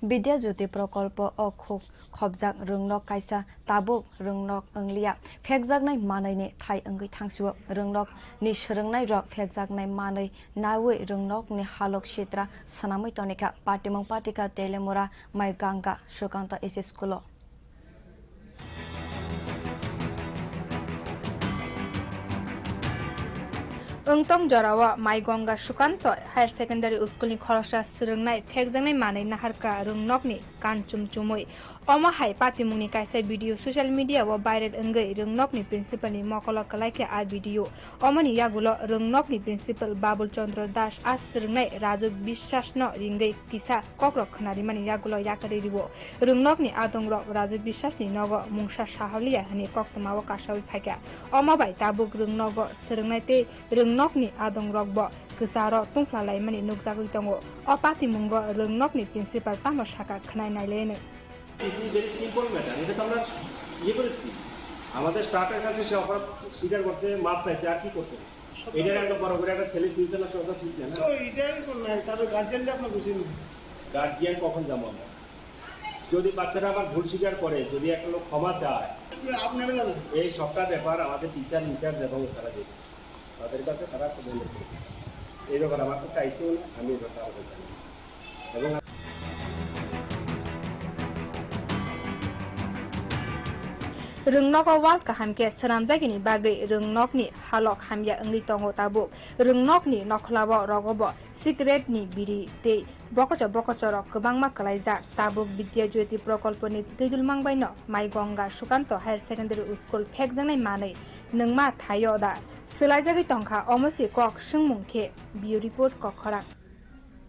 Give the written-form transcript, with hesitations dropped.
বিদ্যা জ্যোতি প্রকল্প অখুক খবজাক রংনক কাইসা তাবুক রংনক अंगलिया फेकजाकनाय मानैनि थाइ अंगै थांसुओ रंनक नि सोलोंनाय रक फेकजाकनाय मानै नावै रंनक नि हालक क्षेत्र सनामै तनिका पाटिमं पाटिका तेलेमुरा माइ गांगा Sukanta S school Ungtong Jarawa Mai Ganga Shukanto Higher Secondary School ni Khorosha Srungnai Phekjangnai Manai Naharka Rungnokni Kanchum Chumoi Oma Hai Patimungni Kaisa video social media wa viral Engai Rungnokni Principal ni Mokolo Kalaike a video Omani Yagulo Rungnokni Principal Babul Chandra Das as Srungnai Raju Bishashno Ringai Kisa Kokrok Khnarimani Yagulo Yakari Ribo Rungnokni Adongrok Raju Bishashni Nogo Mungsha Shahalia Hani Koktamawa Kashawi Phaka Oma Bai Tabuk Rungnogo Srungnai Te Rungnokni Adongrok Bo Kusaro Tungflalai Mani Nukjagui Tongo O Patimungo Rungnokni Principal Tamoshaka Khnai Nailene very simple matter. এটা তো আমরা করেছি আমাদের স্টাফের কাছে সে অপরাধ স্বীকার করতে মাপ চাইছে আর কি করতে এটার একটা বড় করে একটা ছেলে ফিউচার না সব ঠিক না তো এটাই কোন না তারপর গার্জিয়ানটা আপনি বুঝিনি গার্জিয়ান কখন যাবো আমরা যদি বাচ্চারা আবার ভুল স্বীকার করে যদি একটা লোক ক্ষমা চায় আপনারা জানেন এই সবটা ব্যাপার আমাদের টিচার ইনচার্জ এবং তারা দেখে তাদের কাছে তারা বলে এই ব্যাপার আমার তো চাইছেও না আমি এই ব্যাপার আমাদের জানি এবং Rungnok awal kahamke sanamjagini bagai rungnokni halok hamya angli tongo tabuk rungnokni nokhlawo rogobo secret ni biri te bokocho rok kobangma kalaijak tabuk bidya jyoti prokolponi teidul mangbaino mai ganga sukanto higher secondary school phekjangnai manai ningma thayo da selaijagi tongkha omosi kok singmungkhe bio report kok khorang